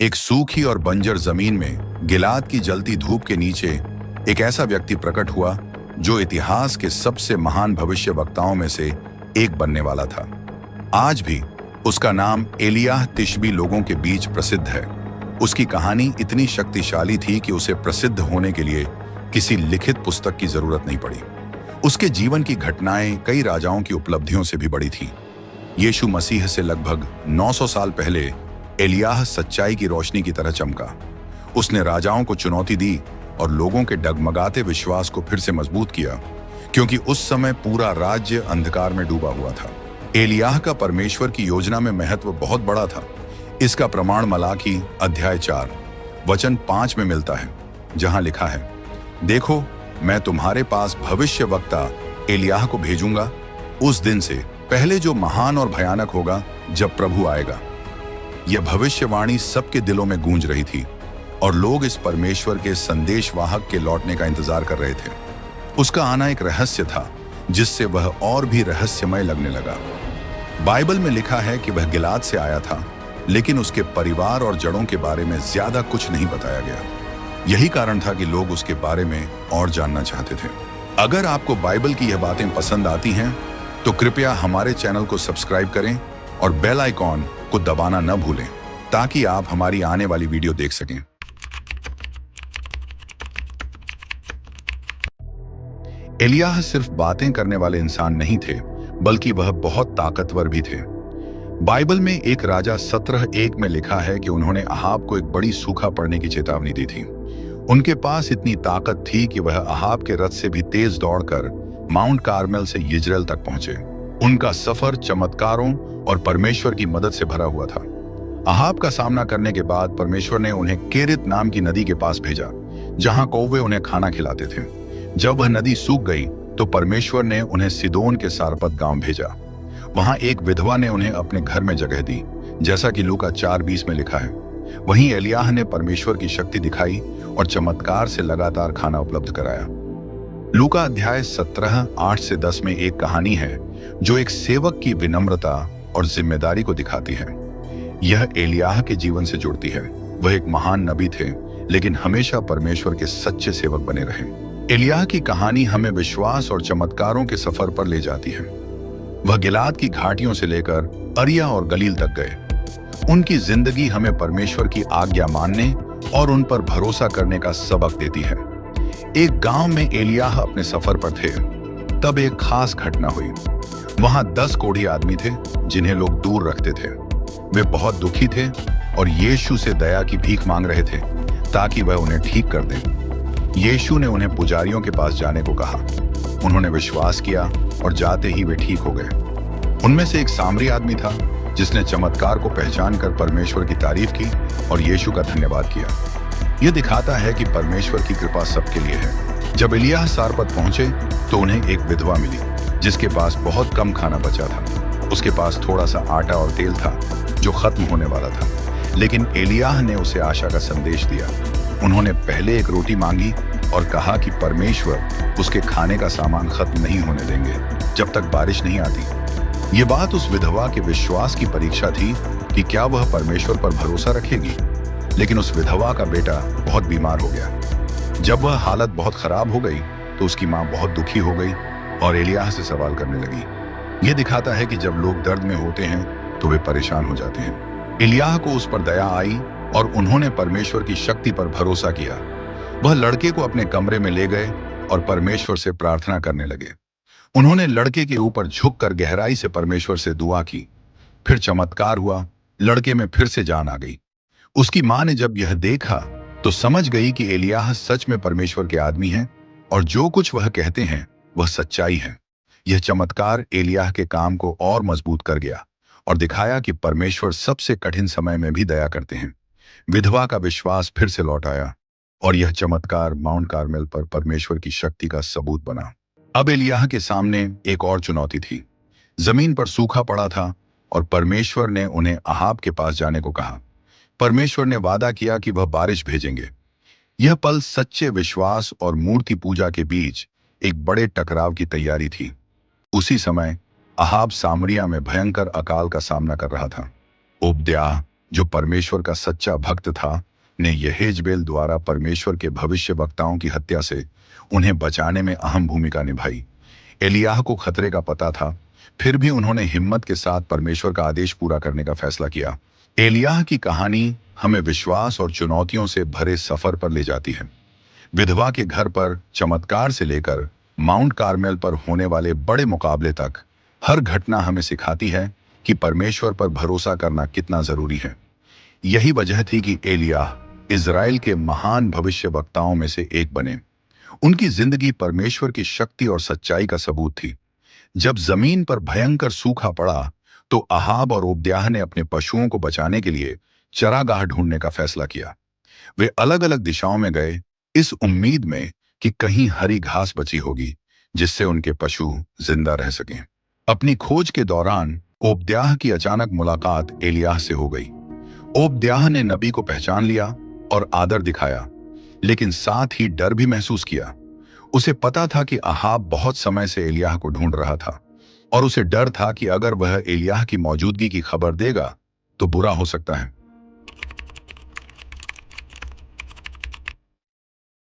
एक सूखी और बंजर जमीन में गिलाद की जलती धूप के नीचे एक ऐसा व्यक्ति प्रकट हुआ जो इतिहास के सबसे महान भविष्यवक्ताओं में से एक बनने वाला था। आज भी उसका नाम एलियाह तिशबी लोगों के बीच प्रसिद्ध है। उसकी कहानी इतनी शक्तिशाली थी कि उसे प्रसिद्ध होने के लिए किसी लिखित पुस्तक की जरूरत नहीं पड़ी। उसके जीवन की घटनाएं कई राजाओं की उपलब्धियों से भी बड़ी थीं। यीशु मसीह से लगभग 900 साल पहले एलियाह सच्चाई की रोशनी की तरह चमका। उसने राजाओं को चुनौती दी और लोगों के डगमगाते विश्वास को फिर से मजबूत किया, क्योंकि उस समय पूरा राज्य अंधकार में डूबा हुआ था। एलियाह का परमेश्वर की योजना में महत्व बहुत बड़ा था। इसका प्रमाण मलाकी अध्याय 4 वचन 5 में मिलता है, जहां लिखा है, देखो मैं तुम्हारे पास भविष्यवक्ता एलियाह को भेजूंगा उस दिन से पहले जो महान और भयानक होगा जब प्रभु आएगा। यह भविष्यवाणी सबके दिलों में गूंज रही थी और लोग इस परमेश्वर के संदेशवाहक के लौटने का इंतजार कर रहे थे। उसका आना एक रहस्य था जिससे वह और भी रहस्यमय लगने लगा। बाइबल में लिखा है कि वह गिलाद से आया था, लेकिन उसके परिवार और जड़ों के बारे में ज्यादा कुछ नहीं बताया गया। यही कारण था कि लोग उसके बारे में और जानना चाहते थे। अगर आपको बाइबल की यह बातें पसंद आती हैं तो कृपया हमारे चैनल को सब्सक्राइब करें और बेल आइकॉन को दबाना न भूलें, ताकि आप हमारी आने वाली वीडियो देख सकें। एलियाह सिर्फ बातें करने वाले इंसान नहीं थे, बल्कि वह बहुत ताकतवर भी थे। बाइबल में एक राजा 17:1 में लिखा है कि उन्होंने अहाब को एक बड़ी सूखा पड़ने की चेतावनी दी थी। उनके पास इतनी ताकत थी कि वह अहाब के रथ से भी तेज दौड़कर माउंट कार्मेल से यिज्रेल तक पहुंचे। उनका सफर चमत्कारों और परमेश्वर की मदद से भरा हुआ था। अहाब का सामना करने के बाद परमेश्वर ने उन्हें केरित नाम की नदी के पास भेजा, जहां कौवे उन्हें खाना खिलाते थे। जब वह नदी सूख गई तो परमेश्वर ने उन्हें सिदोन के सारपत गांव भेजा। वहां एक विधवा ने उन्हें अपने घर में जगह दी, जैसा कि लूका 4:20 में लिखा है। वहीं एलियाह ने परमेश्वर की शक्ति दिखाई और चमत्कार से लगातार खाना उपलब्ध कराया। लूका अध्याय 17:8-10 में एक कहानी है जो एक सेवक की विनम्रता और जिम्मेदारी को दिखाती है। यह एलियाह के जीवन से जुड़ती है। वह एक महान नबी थे, लेकिन हमेशा परमेश्वर के सच्चे सेवक बने रहे। एलियाह की कहानी हमें विश्वास और चमत्कारों के सफर पर ले जाती है। वह गिलाद की घाटियों से लेकर अरिया और गलील तक गए। उनकी जिंदगी हमें परमेश्वर की आज्ञा मानने और उन पर भरोसा करने का सबक देती है। एक गांव में एलियाह अपने सफर पर थे, तब एक खास घटना हुई। वहां 10 कोढ़ी आदमी थे जिन्हें लोग दूर रखते थे। वे बहुत दुखी थे और यीशु से दया की भीख मांग रहे थे ताकि वह उन्हें ठीक कर दें। यीशु ने उन्हें पुजारियों के पास जाने को कहा। उन्होंने विश्वास किया और जाते ही वे ठीक हो गए। उनमें से एक सामरी आदमी था जिसने चमत्कार को पहचान कर परमेश्वर की तारीफ की और यीशु का धन्यवाद किया। यह दिखाता है कि परमेश्वर की कृपा सबके लिए है। जब एलियाह सारपत पहुंचे तो उन्हें एक विधवा मिली जिसके पास बहुत कम खाना बचा था। उसके पास थोड़ा सा आटा और तेल था जो खत्म होने वाला था, लेकिन एलियाह ने उसे आशा का संदेश दिया। उन्होंने पहले एक रोटी मांगी और कहा कि परमेश्वर उसके खाने का सामान खत्म नहीं होने देंगे जब तक बारिश नहीं आती। ये बात उस विधवा के विश्वास की परीक्षा थी कि क्या वह परमेश्वर पर भरोसा रखेगी। लेकिन उस विधवा का बेटा बहुत बीमार हो गया। जब वह हालत बहुत खराब हो गई तो उसकी मां बहुत दुखी हो गई और एलियाह से सवाल करने लगी। यह दिखाता है कि जब लोग दर्द में होते हैं तो वे परेशान हो जाते हैं। एलियाह को उस पर दया आई और उन्होंने परमेश्वर की शक्ति पर भरोसा किया। वह लड़के को अपने कमरे में ले गए और परमेश्वर से प्रार्थना करने लगे। उन्होंने लड़के के ऊपर झुककर गहराई से परमेश्वर से दुआ की। फिर चमत्कार हुआ, लड़के में फिर से जान आ गई। उसकी मां ने जब यह देखा तो समझ गई कि एलियाह सच में परमेश्वर के आदमी हैं और जो कुछ वह कहते हैं वह सच्चाई है। यह चमत्कार एलियाह के काम को और मजबूत कर गया और दिखाया कि परमेश्वर सबसे कठिन समय में भी दया करते हैं। विधवा का विश्वास फिर से लौट आया और यह चमत्कार माउंट कार्मेल पर परमेश्वर की शक्ति का सबूत बना। अब एलियाह के सामने एक और चुनौती थी। जमीन पर सूखा पड़ा था और परमेश्वर ने उन्हें अहाब के पास जाने को कहा। परमेश्वर ने वादा किया कि वह बारिश भेजेंगे। यह पल सच्चे विश्वास और मूर्ति पूजा के बीच एक बड़े टकराव की तैयारी थी। उसी समय अहाब सामरिया में भयंकर अकाल का सामना कर रहा था। ओबद्याह, जो परमेश्वर का सच्चा भक्त था, ने यहेजबेल द्वारा परमेश्वर के भविष्यवक्ताओं की हत्या से उन्हें बचाने में अहम भूमिका निभाई। एलियाह को खतरे का पता था, फिर भी उन्होंने हिम्मत के साथ परमेश्वर का आदेश पूरा करने का फैसला किया। एलियाह की कहानी हमें विश्वास और चुनौतियों से भरे सफर पर ले जाती है। विधवा के घर पर चमत्कार से लेकर माउंट कार्मेल पर होने वाले बड़े मुकाबले तक हर घटना हमें सिखाती है कि परमेश्वर पर भरोसा करना कितना जरूरी है। यही वजह थी कि एलियाह इज़राइल के महान भविष्यवक्ताओं में से एक बने। उनकी जिंदगी परमेश्वर की शक्ति और सच्चाई का सबूत थी। जब जमीन पर भयंकर सूखा पड़ा, तो अहाब और ओब्याह ने अपने पशुओं को बचाने के लिए चरागाह ढूंढने का फैसला किया। वे अलग अलग दिशाओं में गए, इस उम्मीद में कि कहीं हरी घास बची होगी जिससे उनके पशु जिंदा रह सकें। अपनी खोज के दौरान ओब्याह की अचानक मुलाकात एलियाह से हो गई। ओब्याह ने नबी को पहचान लिया और आदर दिखाया, लेकिन साथ ही डर भी महसूस किया। उसे पता था कि अहाब बहुत समय से एलियाह को ढूंढ रहा था और उसे डर था कि अगर वह एलियाह की मौजूदगी की खबर देगा तो बुरा हो सकता है।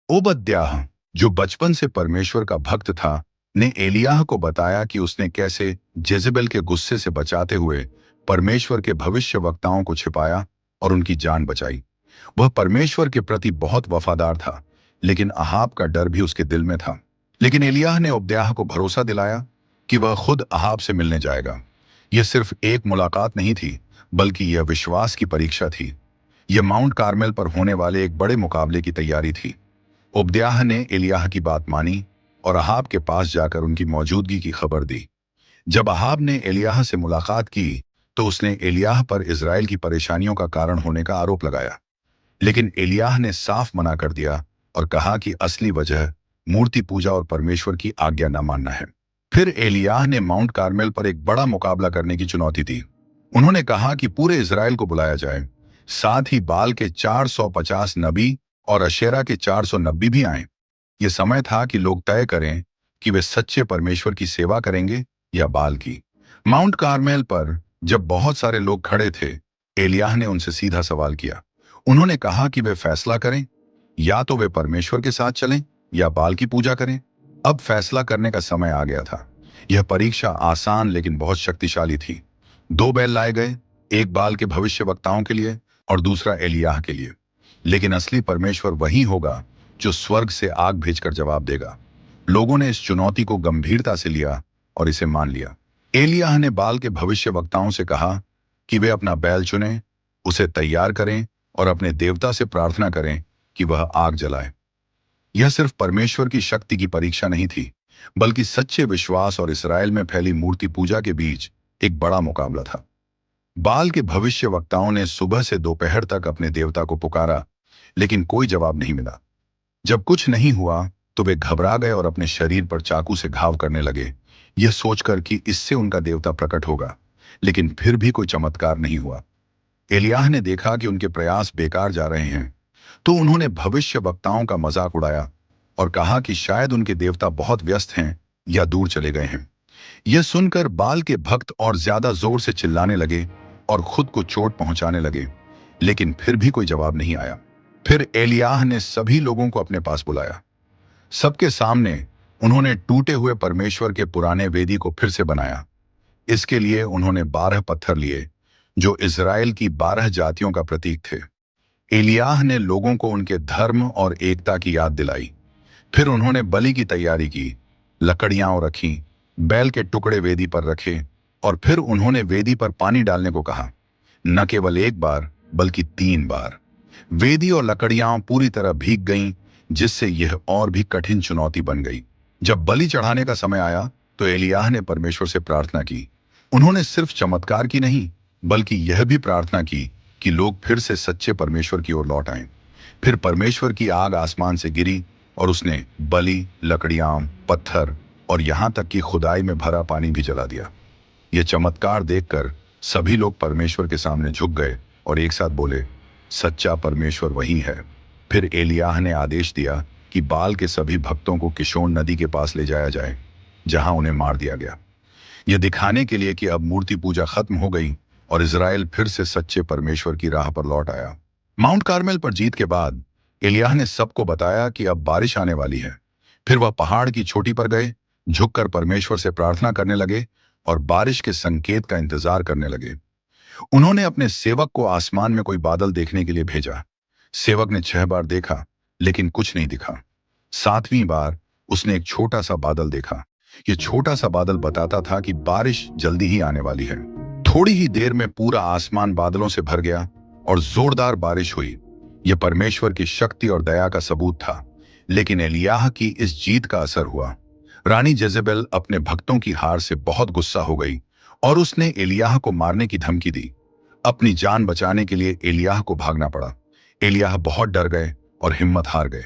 ओबद्याह, जो बचपन से परमेश्वर का भक्त था, ने एलियाह को बताया कि उसने कैसे जेजेबेल के गुस्से से बचाते हुए परमेश्वर के भविष्यवक्ताओं को छिपाया और उनकी जान बचाई। वह परमेश्वर के प्रति बहुत वफादार था, लेकिन अहाब का डर भी उसके दिल में था। लेकिन एलियाह ने ओबद्याह को भरोसा दिलाया कि वह खुद अहाब से मिलने जाएगा। यह सिर्फ एक मुलाकात नहीं थी, बल्कि यह विश्वास की परीक्षा थी। यह माउंट कार्मेल पर होने वाले एक बड़े मुकाबले की तैयारी थी। ओबद्याह ने एलियाह की बात मानी और अहाब के पास जाकर उनकी मौजूदगी की खबर दी। जब अहाब ने एलियाह से मुलाकात की, तो उसने एलियाह पर इज़राइल की परेशानियों का कारण होने का आरोप लगाया। लेकिन एलियाह ने साफ मना कर दिया और कहा कि असली वजह मूर्ति पूजा और परमेश्वर की आज्ञा न मानना है। फिर एलियाह ने माउंट कार्मेल पर एक बड़ा मुकाबला करने की चुनौती दी। उन्होंने कहा कि पूरे इज़राइल को बुलाया जाए, साथ ही बाल के 450 नबी और अशेरा के 400 नबी भी आए। यह समय था कि लोग तय करें कि वे सच्चे परमेश्वर की सेवा करेंगे या बाल की। माउंट कार्मेल पर जब बहुत सारे लोग खड़े थे, एलियाह ने उनसे सीधा सवाल किया। उन्होंने कहा कि वे फैसला करें, या तो वे परमेश्वर के साथ चलें या बाल की पूजा करें। अब फैसला करने का समय आ गया था। यह परीक्षा आसान लेकिन बहुत शक्तिशाली थी। दो बैल लाए गए, एक बाल के भविष्यवक्ताओं के लिए और दूसरा एलियाह के लिए। लेकिन असली परमेश्वर वही होगा जो स्वर्ग से आग भेजकर जवाब देगा। लोगों ने इस चुनौती को गंभीरता से लिया और इसे मान लिया। एलियाह ने बाल के भविष्यवक्ताओं से कहा कि वे अपना बैल चुनें, उसे तैयार करें और अपने देवता से प्रार्थना करें कि वह आग जलाए। यह सिर्फ परमेश्वर की शक्ति की परीक्षा नहीं थी, बल्कि सच्चे विश्वास और इस्राएल में फैली मूर्ति पूजा के बीच एक बड़ा मुकाबला था। बाल के भविष्यवक्ताओं ने सुबह से दोपहर तक अपने देवता को पुकारा, लेकिन कोई जवाब नहीं मिला। जब कुछ नहीं हुआ, तो वे घबरा गए और अपने शरीर पर चाकू से घाव करने लगे, यह सोचकर कि इससे उनका देवता प्रकट होगा। लेकिन फिर भी कोई चमत्कार नहीं हुआ। एलियाह ने देखा कि उनके प्रयास बेकार जा रहे हैं, तो उन्होंने भविष्यवक्ताओं का मजाक उड़ाया और कहा कि शायद उनके देवता बहुत व्यस्त हैं या दूर चले गए हैं। यह सुनकर बाल के भक्त और ज्यादा जोर से चिल्लाने लगे और खुद को चोट पहुंचाने लगे, लेकिन फिर भी कोई जवाब नहीं आया। फिर एलियाह ने सभी लोगों को अपने पास बुलाया। सबके सामने उन्होंने टूटे हुए परमेश्वर के पुराने वेदी को फिर से बनाया। इसके लिए उन्होंने 12 पत्थर लिए, जो इज़राइल की 12 जातियों का प्रतीक थे। एलियाह ने लोगों को उनके धर्म और एकता की याद दिलाई। फिर उन्होंने बलि की तैयारी की, लकड़ियां रखी, बैल के टुकड़े वेदी पर रखे और फिर उन्होंने वेदी पर पानी डालने को कहा। न केवल एक बार, बल्कि 3 बार। वेदी और लकड़ियां पूरी तरह भीग गईं, जिससे यह और भी कठिन चुनौती बन गई। जब बलि चढ़ाने का समय आया, तो एलियाह ने परमेश्वर से प्रार्थना की। उन्होंने सिर्फ चमत्कार की नहीं, बल्कि यह भी प्रार्थना की कि लोग फिर से सच्चे परमेश्वर की ओर लौट आएं। फिर परमेश्वर की आग आसमान से गिरी और उसने बलि, लकड़ियां, पत्थर और यहां तक कि खुदाई में भरा पानी भी जला दिया। यह चमत्कार देखकर सभी लोग परमेश्वर के सामने झुक गए और एक साथ बोले, सच्चा परमेश्वर वही है। फिर एलियाह ने आदेश दिया कि बाल के सभी भक्तों को किशोन नदी के पास ले जाया जाए, जहां उन्हें मार दिया गया। यह दिखाने के लिए कि अब मूर्ति पूजा खत्म हो गई, और इजराइल फिर से सच्चे परमेश्वर की राह पर लौट आया। माउंट कार्मेल पर जीत के बाद एलिय्याह ने सबको बताया कि अब बारिश आने वाली है। फिर वह पहाड़ की चोटी पर गए, झुककर परमेश्वर से प्रार्थना करने लगे और बारिश के संकेत का इंतजार करने लगे। उन्होंने अपने सेवक को आसमान में कोई बादल देखने के लिए भेजा। सेवक ने 6 बार देखा, लेकिन कुछ नहीं दिखा। 7वीं बार उसने एक छोटा सा बादल देखा। यह छोटा सा बादल बताता था कि बारिश जल्दी ही आने वाली है। थोड़ी ही देर में पूरा आसमान बादलों से भर गया और जोरदार बारिश हुई। यह परमेश्वर की शक्ति और दया का सबूत था। लेकिन एलिय्याह की इस जीत का असर हुआ। रानी जेजेबेल अपने भक्तों की हार से बहुत गुस्सा हो गई और उसने एलिय्याह को मारने की धमकी दी। अपनी जान बचाने के लिए एलिय्याह को भागना पड़ा। एलिय्याह बहुत डर गए और हिम्मत हार गए।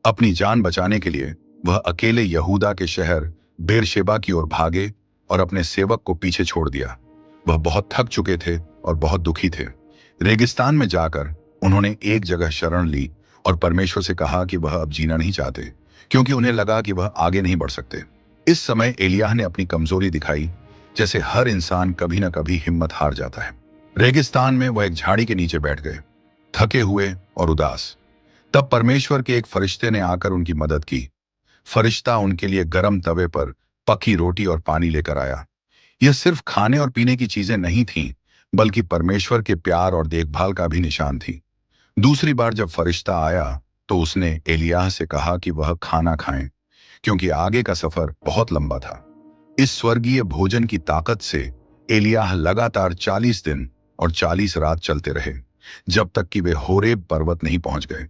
अपनी जान बचाने के लिए वह अकेले यहूदा के शहर बेरशेबा की ओर भागे और अपने सेवक को पीछे छोड़ दिया। वह बहुत थक चुके थे और बहुत दुखी थे। रेगिस्तान में जाकर उन्होंने एक जगह शरण ली और परमेश्वर से कहा कि वह अब जीना नहीं चाहते, क्योंकि उन्हें लगा कि वह आगे नहीं बढ़ सकते। इस समय एलिय्याह ने अपनी कमजोरी दिखाई। जैसे हर इंसान कभी न कभी हिम्मत हार जाता है। रेगिस्तान में वह एक झाड़ी के नीचे बैठ गए, थके हुए और उदास। तब परमेश्वर के एक फरिश्ते ने आकर उनकी मदद की। फरिश्ता उनके लिए गर्म तवे पर पकी रोटी और पानी लेकर आया। यह सिर्फ खाने और पीने की चीजें नहीं थीं, बल्कि परमेश्वर के प्यार और देखभाल का भी निशान थी। दूसरी बार जब फरिश्ता आया तो उसने एलिय्याह से कहा कि वह खाना खाएं, क्योंकि आगे का सफर बहुत लंबा था। इस स्वर्गीय भोजन की ताकत से एलिय्याह लगातार 40 दिन और 40 रात चलते रहे, जब तक कि वे होरेब पर्वत नहीं पहुंच गए।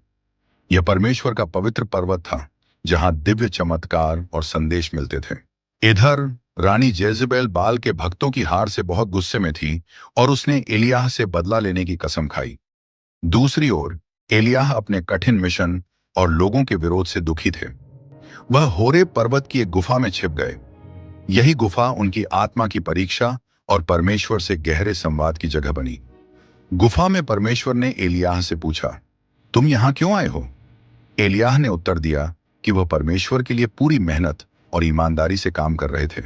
यह परमेश्वर का पवित्र पर्वत था, जहां दिव्य चमत्कार और संदेश मिलते थे। इधर रानी जेजेबेल बाल के भक्तों की हार से बहुत गुस्से में थी और उसने एलिय्याह से बदला लेने की कसम खाई। दूसरी ओर एलिय्याह अपने कठिन मिशन और लोगों के विरोध से दुखी थे। वह होरेब पर्वत की एक गुफा में छिप गए। यही गुफा उनकी आत्मा की परीक्षा और परमेश्वर से गहरे संवाद की जगह बनी। गुफा में परमेश्वर ने एलिय्याह से पूछा, तुम यहां क्यों आए हो? एलिय्याह ने उत्तर दिया कि वह परमेश्वर के लिए पूरी मेहनत और ईमानदारी से काम कर रहे थे,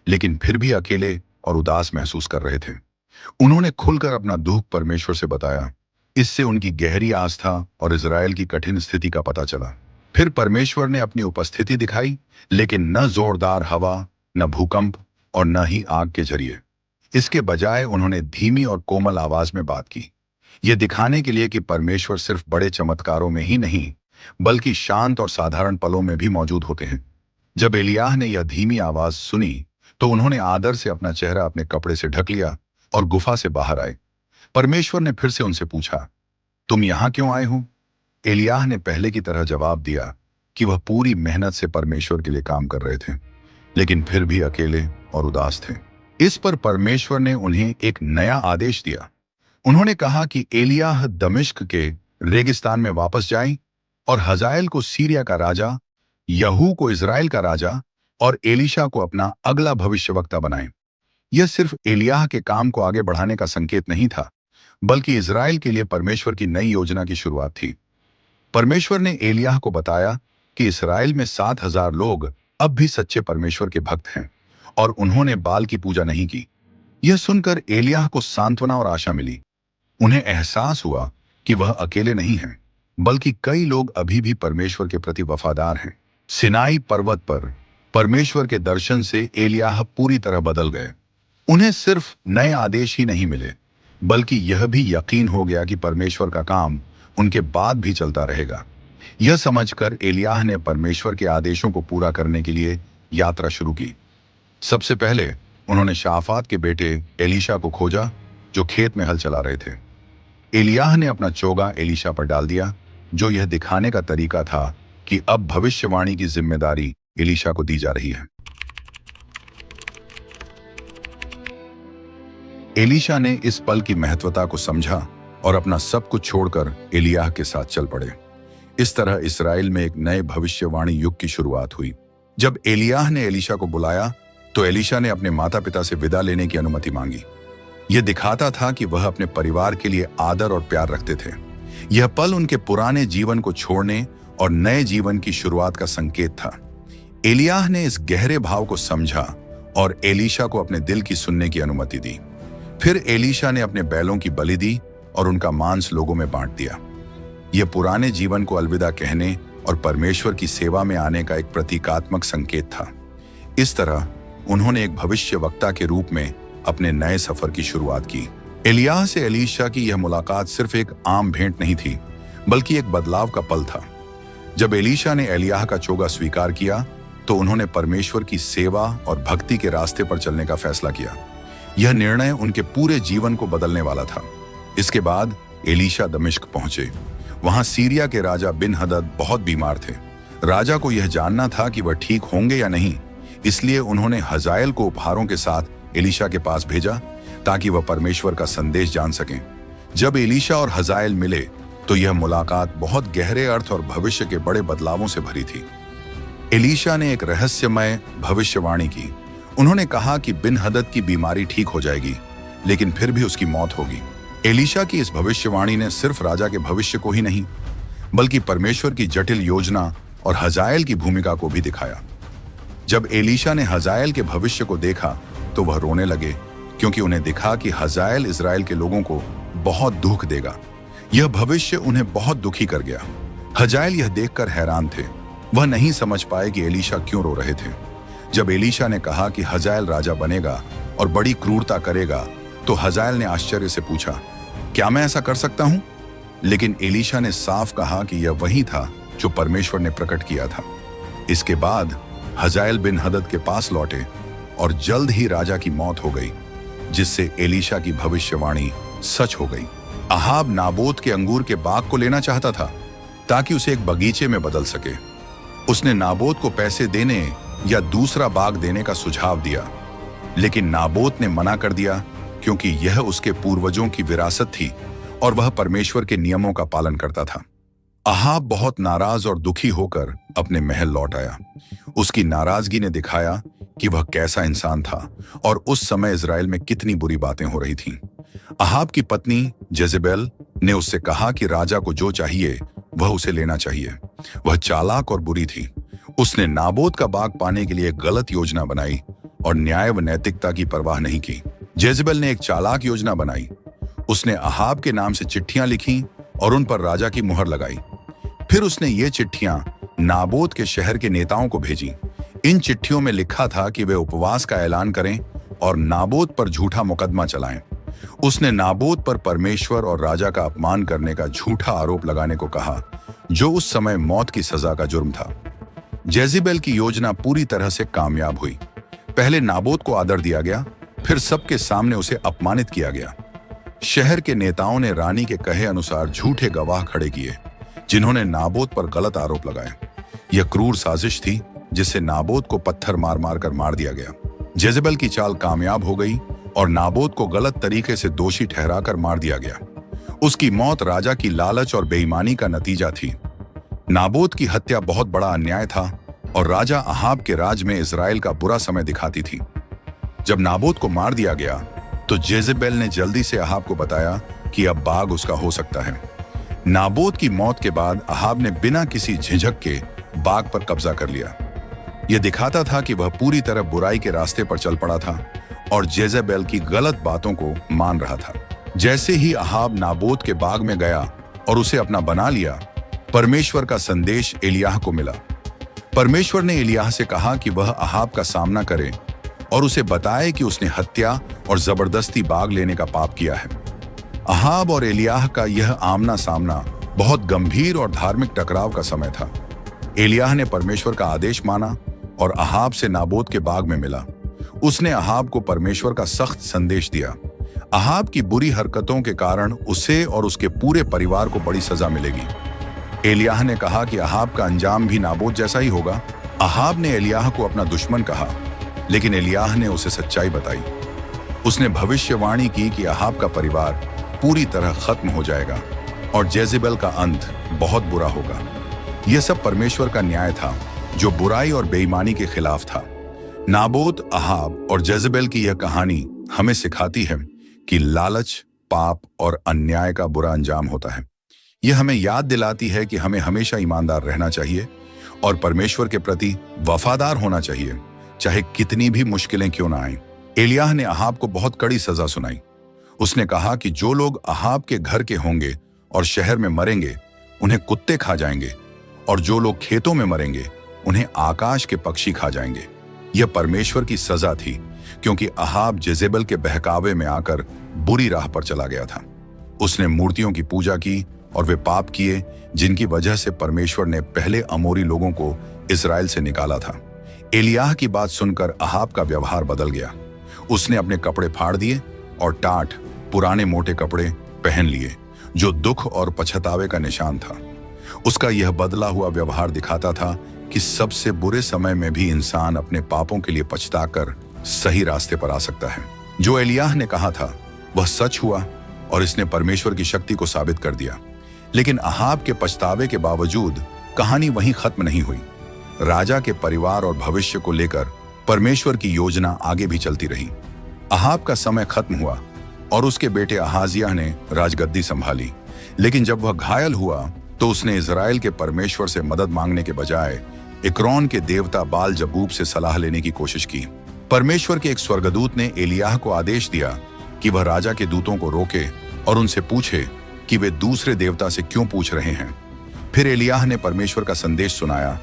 लेकिन फिर भी अकेले और उदास महसूस कर रहे थे। उन्होंने खुलकर अपना दुख परमेश्वर से बताया। इससे उनकी गहरी आस्था और इजराइल की कठिन स्थिति का पता चला। फिर परमेश्वर ने अपनी उपस्थिति दिखाई, लेकिन न जोरदार हवा, न भूकंप और न ही आग के जरिए। इसके बजाय उन्होंने धीमी और कोमल आवाज में बात की, यह दिखाने के लिए कि परमेश्वर सिर्फ बड़े चमत्कारों में ही नहीं, बल्कि शांत और साधारण पलों में भी मौजूद होते हैं। जब एलिय्याह ने यह धीमी आवाज सुनी, तो उन्होंने आदर से अपना चेहरा अपने कपड़े से ढक लिया और गुफा से बाहर आए। परमेश्वर ने फिर से उनसे पूछा, तुम यहां क्यों आए हो? एलिय्याह ने पहले की तरह जवाब दिया कि वह पूरी मेहनत से परमेश्वर के लिए काम कर रहे थे, लेकिन फिर भी अकेले और उदास थे। इस पर परमेश्वर ने उन्हें एक नया आदेश दिया। उन्होंने कहा कि एलिय्याह दमिश्क के रेगिस्तान में वापस जाएं और हजाएल को सीरिया का राजा, यहू को इजराइल का राजा और एलीशा को अपना अगला भविष्यवक्ता बनाएं। यह सिर्फ एलिय्याह के काम को आगे बढ़ाने का संकेत नहीं था, बल्कि इजराइल के लिए परमेश्वर की नई योजना की शुरुआत थी। परमेश्वर ने एलिय्याह को बताया कि इस्राएल में 7,000 लोग अब भी सच्चे परमेश्वर के भक्त हैं और उन्होंने बाल की पूजा नहीं की। यह सुनकर एलिय्याह को सांत्वना और आशा मिली। उन्हें एहसास हुआ कि वह अकेले नहीं हैं, बल्कि कई लोग अभी भी परमेश्वर के प्रति वफादार हैं। सिनाई पर्वत पर परमेश्वर के दर्शन से एलिय्याह पूरी तरह बदल गए। उन्हें सिर्फ नए आदेश ही नहीं मिले, बल्कि यह भी यकीन हो गया कि परमेश्वर का काम उनके बाद भी चलता रहेगा। यह समझकर एलिय्याह ने परमेश्वर के आदेशों को पूरा करने के लिए यात्रा शुरू की। सबसे पहले उन्होंने शाफात के बेटे एलीशा को खोजा, जो खेत में हल चला रहे थे। एलिय्याह ने अपना चोगा एलीशा पर डाल दिया, जो यह दिखाने का तरीका था कि अब भविष्यवाणी की जिम्मेदारी एलीशा को दी जा रही है। एलीशा ने इस पल की महत्वता को समझा और अपना सब कुछ छोड़कर एलिय्याह के साथ चल पड़े। इस तरह इस्राएल में एक नए भविष्यवाणी युग की शुरुआत हुई। जब एलिय्याह ने एलीशा को बुलाया, तो एलीशा ने अपने माता पिता से विदा लेने की अनुमति मांगी। यह दिखाता था कि वह अपने परिवार के लिए आदर और प्यार रखते थे। यह पल उनके पुराने जीवन को छोड़ने और नए जीवन की शुरुआत का संकेत था। एलिय्याह ने इस गहरे भाव को समझा और एलीशा को अपने दिल की सुनने की अनुमति दी। फिर एलीशा ने अपने बैलों की बलि दी और उनका मांस लोगों में बांट दिया। यह पुराने जीवन को अलविदा कहने और परमेश्वर की सेवा में आने का एक प्रतीकात्मक संकेत था। इस तरह उन्होंने एक भविष्यवक्ता के रूप में अपने नए सफर की शुरुआत की। एलियाह से एलीशा की यह मुलाकात सिर्फ एक आम भेंट नहीं थी, बल्कि एक बदलाव का पल था। जब एलीशा ने एलियाह का चोगा स्वीकार किया तो उन्होंने परमेश्वर की सेवा और भक्ति के रास्ते पर चलने का फैसला किया। यह निर्णय उनके पूरे जीवन को बदलने वाला था। इसके बाद एलीशा दमिश्क पहुंचे। वहां सीरिया के राजा बिन हदद बहुत बीमार थे। राजा को यह जानना था कि वह ठीक होंगे या नहीं, इसलिए उन्होंने हजाएल को उपहारों के साथ एलीशा के पास भेजा ताकि वह परमेश्वर का संदेश जान सकें। जब एलीशा और हजाएल मिले तो यह मुलाकात बहुत गहरे अर्थ और भविष्य के बड़े बदलावों से भरी थी। एलीशा ने एक रहस्यमय भविष्यवाणी की। उन्होंने कहा कि बिन हदद की बीमारी ठीक हो जाएगी, लेकिन फिर भी उसकी मौत होगी। एलीशा की इस भविष्यवाणी ने सिर्फ राजा के भविष्य को ही नहीं, बल्कि परमेश्वर की जटिल योजना और हजाएल की भूमिका को भी दिखाया। जब एलीशा ने हजाएल के भविष्य को देखा तो वह रोने लगे, क्योंकि उन्हें दिखा कि हजाएल इजराइल के लोगों को बहुत दुख देगा। यह भविष्य उन्हें बहुत दुखी कर गया। हजाएल यह देखकर हैरान थे। वह नहीं समझ पाए कि एलीशा क्यों रो रहे थे। जब एलीशा ने कहा कि हजाएल राजा बनेगा और बड़ी क्रूरता करेगा, तो हजाएल ने आश्चर्य से पूछा, क्या मैं ऐसा कर सकता हूं? लेकिन एलीशा ने साफ कहा कि यह वही था जो परमेश्वर ने प्रकट किया था। इसके बाद हजाएल बिन हदद के पास लौटे और जल्द ही राजा की मौत हो गई, जिससे एलीशा की भविष्यवाणी सच हो गई। अहाब नाबोत के अंगूर के बाग को लेना चाहता था ताकि उसे एक बगीचे में बदल सके। उसने नाबोत को पैसे देने या दूसरा बाग देने का सुझाव दिया, लेकिन नाबोत ने मना कर दिया, क्योंकि यह उसके पूर्वजों की विरासत थी और वह परमेश्वर के नियमों का पालन करता था। अहाब बहुत नाराज और दुखी होकर अपने महल लौट आया। उसकी नाराजगी ने दिखाया कि वह कैसा इंसान था और उस समय इजराइल में कितनी बुरी बातें हो रही थीं। अहाब की पत्नी जेजेबेल ने उससे कहा कि राजा को जो चाहिए वह उसे लेना चाहिए। वह चालाक और बुरी थी। उसने नाबोत का बाग पाने के लिए एक गलत योजना बनाई और न्याय व नैतिकता की परवाह नहीं की। जेजेबेल ने एक चालाक योजना बनाई। उसने अहाब के नाम से चिट्ठियां लिखी और उन पर राजा की मुहर लगाई। फिर उसने ये चिट्ठियां नाबोत के शहर के नेताओं को भेजी। इन चिट्ठियों में लिखा था कि वे उपवास का ऐलान करें और नाबोत पर झूठा मुकदमा चलाएं। उसने नाबोत पर परमेश्वर और राजा का अपमान करने का झूठा आरोप लगाने को कहा, जो उस समय मौत की सजा का जुर्म था। जेजेबेल की योजना पूरी तरह से कामयाब हुई। पहले नाबोत को आदर दिया गया, फिर सबके सामने उसे अपमानित किया गया। शहर के नेताओं ने रानी के कहे अनुसार झूठे गवाह खड़े किए, जिन्होंने नाबोत पर गलत आरोप लगाए। यह क्रूर साजिश थी जिससे नाबोत को पत्थर मार मार कर मार दिया गया। जेजेबेल की चाल कामयाब हो गई और नाबोत को गलत तरीके से दोषी ठहराकर मार दिया गया। उसकी मौत राजा की लालच और बेईमानी का नतीजा थी। नाबोत की हत्या बहुत बड़ा अन्याय था और राजा अहाब के राज में इजराइल का बुरा समय दिखाती थी। जब नाबोत को मार दिया गया तो जेजेबेल ने जल्दी से अहाब को बताया कि अब बाग उसका हो सकता है। नाबोत की मौत के बाद अहाब ने बिना किसी झिझक के बाग पर कब्जा कर लिया। यह दिखाता था कि वह पूरी तरह बुराई के रास्ते पर चल पड़ा था और जेजेबेल की गलत बातों को मान रहा था। जैसे ही अहाब नाबोत के बाग में गया और उसे अपना बना लिया, परमेश्वर का संदेश एलियाह को मिला। परमेश्वर ने एलियाह से कहा कि वह अहाब का सामना करे और उसे बताए कि उसने हत्या और जबरदस्ती बाग लेने का पाप किया है। अहाब और एलियाह का यह आमना सामना बहुत गंभीर और धार्मिक टकराव का समय था। एलियाह ने परमेश्वर का आदेश माना और अहाब से नाबोत के बाग में मिला। उसने अहाब को परमेश्वर का सख्त संदेश दिया। अहाब की बुरी हरकतों के कारण उसे और उसके पूरे परिवार को बड़ी सजा मिलेगी। एलियाह ने कहा कि अहाब का अंजाम भी नाबोत जैसा ही होगा। अहाब ने एलियाह को अपना दुश्मन कहा, लेकिन एलियाह ने उसे सच्चाई बताई। उसने भविष्यवाणी की कि अहाब का परिवार पूरी तरह खत्म हो जाएगा और जेजेबेल का अंत बहुत बुरा होगा। यह सब परमेश्वर का न्याय था, जो बुराई और बेईमानी के खिलाफ था। नाबोत, अहाब और जेजेबेल की यह कहानी हमें सिखाती है कि लालच, पाप और अन्याय का बुरा अंजाम होता है। यह हमें याद दिलाती है कि हमें हमेशा ईमानदार रहना चाहिए और परमेश्वर के प्रति वफादार होना चाहिए, चाहे कितनी भी मुश्किलें क्यों ना आएं। एलियाह ने अहाब को बहुत कड़ी सजा सुनाई। उसने कहा कि जो लोग अहाब के घर के होंगे और शहर में मरेंगे उन्हें कुत्ते खा जाएंगे, और जो लोग खेतों में मरेंगे उन्हें आकाश के पक्षी खा जाएंगे। यह परमेश्वर की सजा थी, क्योंकि अहाब जेजेबल के बहकावे में आकर बुरी राह पर चला गया था। उसने मूर्तियों की पूजा की और वे पाप किए जिनकी वजह से परमेश्वर ने पहले अमोरी लोगों को इस्राएल से निकाला था। एलियाह की बात सुनकर अहाब का व्यवहार बदल गया। उसने अपने कपड़े फाड़ दिए और टाट पुराने मोटे कपड़े पहन लिए, जो दुख और पछतावे का निशान था। उसका यह बदला हुआ व्यवहार दिखाता था कि सबसे बुरे समय में भी इंसान अपने पापों के लिए पछताकर सही रास्ते पर आ सकता है। जो एलियाह ने कहा था वह सच हुआ और इसने परमेश्वर की शक्ति को साबित कर दिया। लेकिन अहाब के पछतावे के बावजूद कहानी वहीं खत्म नहीं हुई। राजा के परिवार और भविष्य को लेकर परमेश्वर की योजना आगे भी चलती रही। अहाब का समय खत्म हुआ और उसके बेटे अहाजिया ने राजगद्दी संभाली। लेकिन जब वह घायल हुआ तो उसने इजराइल के परमेश्वर से मदद मांगने के बजाय इक्रोन के देवता बाल जबूब से सलाह लेने की कोशिश की। परमेश्वर के एक स्वर्गदूत ने एलियाह को आदेश दिया कि वह राजा के दूतों को रोके और उनसे पूछे कि वे दूसरे देवता से क्यों पूछ रहे हैं। फिर एलियाह ने परमेश्वर का संदेश सुनाया,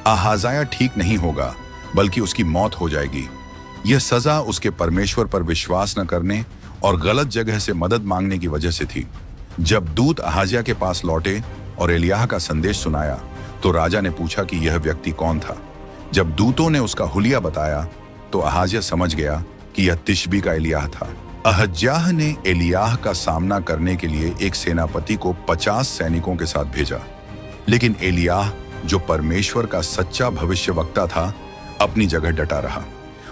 अहाजाया ठीक नहीं होगा बल्कि उसकी मौत हो जाएगी। यह सजा उसके परमेश्वर पर विश्वास न करने और गलत जगह से मदद मांगने की वजह से थी। जब दूत अहाजिया के पास लौटे और एलियाह का संदेश सुनाया तो राजा ने पूछा कि यह व्यक्ति कौन था। जब दूतों ने उसका हुलिया बताया तो अहाजिया समझ गया कि यह तिशबी का एलियाह था। अहज्याह ने एलियाह का सामना करने के लिए एक सेनापति को 50 सैनिकों के साथ भेजा। लेकिन एलियाह, जो परमेश्वर का सच्चा भविष्यवक्ता था, अपनी जगह डटा रहा।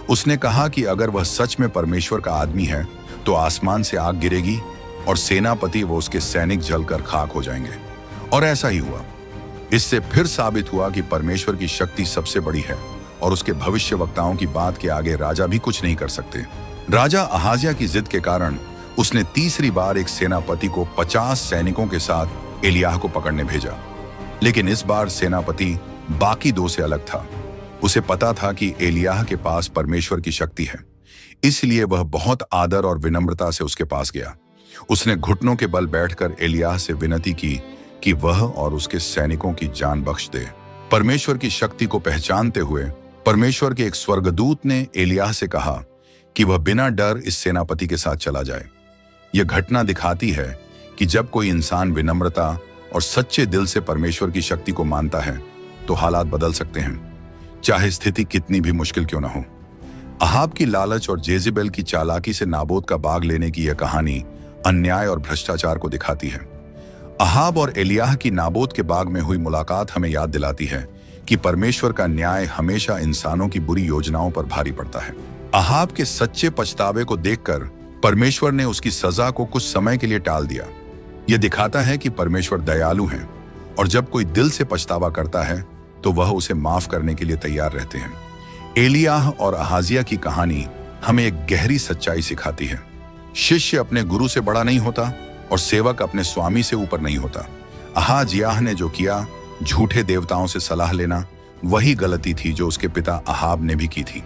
उसने कहा कि अगर वह सच में परमेश्वर का आदमी है तो आसमान से आग गिरेगी और सेनापति व उसके सैनिक जलकर खाक हो जाएंगे। और ऐसा ही हुआ। इससे फिर साबित हुआ कि परमेश्वर की शक्ति सबसे बड़ी है और उसके भविष्यवक्ताओं की बात के आगे राजा भी कुछ नहीं कर सकते। राजा अहाजिया की जिद के कारण उसने तीसरी बार एक सेनापति को 50 सैनिकों के साथ एलियाह को पकड़ने भेजा। लेकिन इस बार सेनापति बाकी दो से अलग था। उसे पता था कि एलियाह के पास परमेश्वर की शक्ति है, इसलिए वह बहुत आदर और विनम्रता से उसके पास गया। उसने घुटनों के बल बैठकर एलियाह से विनती की कि वह और उसके सैनिकों की जान बख्श दे। परमेश्वर की शक्ति को पहचानते हुए परमेश्वर के एक स्वर्गदूत ने एलियाह से कहा कि वह बिना डर इस सेनापति के साथ चला जाए। यह घटना दिखाती है कि जब कोई इंसान विनम्रता और सच्चे दिल से परमेश्वर की शक्ति को मानता है तो हालात बदल सकते हैं, चाहे स्थिति कितनी भी मुश्किल क्यों न हो। अहाब की लालच और जेजेबेल की चालाकी से नाबोत का बाग लेने की यह कहानी अन्याय और भ्रष्टाचार को दिखाती है। अहाब और एलियाह की नाबोत के बाग में हुई मुलाकात हमें याद दिलाती है कि परमेश्वर का न्याय हमेशा इंसानों की बुरी योजनाओं पर भारी पड़ता है। अहाब के सच्चे पछतावे को देखकर परमेश्वर ने उसकी सजा को कुछ समय के लिए टाल दिया। यह दिखाता है कि परमेश्वर दयालु हैं और जब कोई दिल से पछतावा करता है तो वह उसे माफ करने के लिए तैयार रहते हैं। एलियाह और अहाजिया की कहानी हमें एक गहरी सच्चाई सिखाती है। शिष्य अपने गुरु से बड़ा नहीं होता और सेवक अपने स्वामी से ऊपर नहीं होता। अहाजियाह ने जो किया, झूठे देवताओं से सलाह लेना, वही गलती थी जो उसके पिता अहाब ने भी की थी।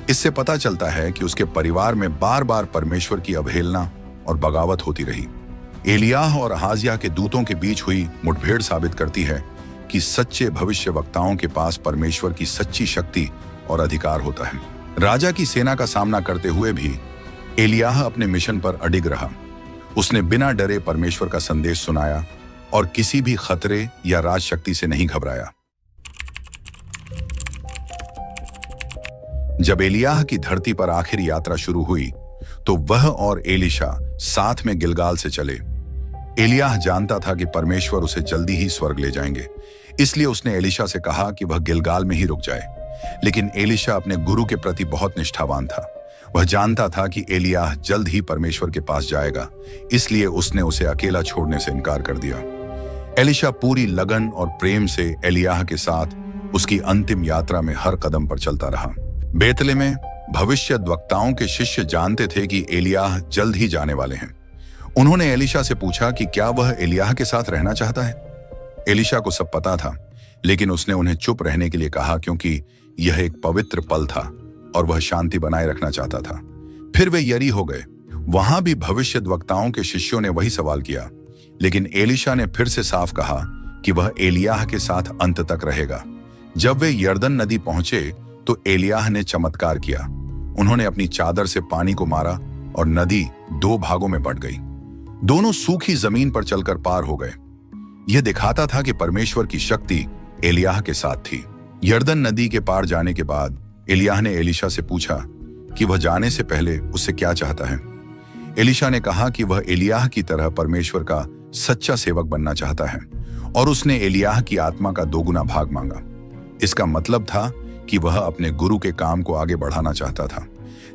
इससे पता चलता है कि उसके परिवार में बार बार परमेश्वर की अवहेलना और बगावत होती रही। एलियाह और अहाजिया के दूतों के बीच हुई मुठभेड़ साबित करती है कि सच्चे भविष्यवक्ताओं के पास परमेश्वर की सच्ची शक्ति और अधिकार होता है। राजा की सेना का सामना करते हुए भी एलियाह अपने मिशन पर अडिग रहा। उसने बिना डरे परमेश्वर का संदेश सुनाया और किसी भी खतरे या राजशक्ति से नहीं घबराया। जब एलियाह की धरती पर आखिरी यात्रा शुरू हुई तो वह और एलिशा साथ में गिलगाल से चले। एलियाह जानता था कि परमेश्वर उसे जल्दी ही स्वर्ग ले जाएंगे, इसलिए उसने एलिशा से कहा कि वह गिलगाल में ही रुक जाए। लेकिन एलिशा अपने गुरु के प्रति बहुत निष्ठावान था। वह जानता था कि एलियाह जल्द ही परमेश्वर के पास जाएगा, इसलिए उसने उसे अकेला छोड़ने से इनकार कर दिया। एलिशा पूरी लगन और प्रेम से एलियाह के साथ उसकी अंतिम यात्रा में हर कदम पर चलता रहा। बेतले में भविष्यद्वक्ताओं के शिष्य जानते थे कि एलियाह जल्द ही जाने वाले हैं। उन्होंने एलिशा से पूछा कि क्या वह एलियाह के साथ रहना चाहता है। एलिशा को सब पता था, लेकिन उसने उन्हें चुप रहने के लिए कहा क्योंकि यह एक पवित्र पल था और वह शांति बनाए रखना चाहता था। फिर वे यरी हो गए। वहां भी भविष्यद्वक्ताओं के शिष्यों ने वही सवाल किया, लेकिन एलीशा ने फिर से साफ कहा कि वह एलियाह के साथ अंत तक रहेगा। जब वे यरदन नदी पहुंचे तो एलियाह ने चमत्कार किया। उन्होंने अपनी चादर से पानी को मारा और नदी 2 भागों में बंट गई। दोनों सूखी जमीन पर चलकर पार हो गए। यह दिखाता था कि परमेश्वर की शक्ति एलियाह के साथ थी। यरदन नदी के पार जाने के बाद एलियाह ने एलीशा से पूछा कि वह जाने से पहले उससे क्या चाहता है। एलीशा ने कहा कि वह एलियाह की तरह परमेश्वर का सच्चा सेवक बनना चाहता है और उसने एलियाह की आत्मा का 2 गुना भाग मांगा। इसका मतलब था कि वह अपने गुरु के काम को आगे बढ़ाना चाहता था।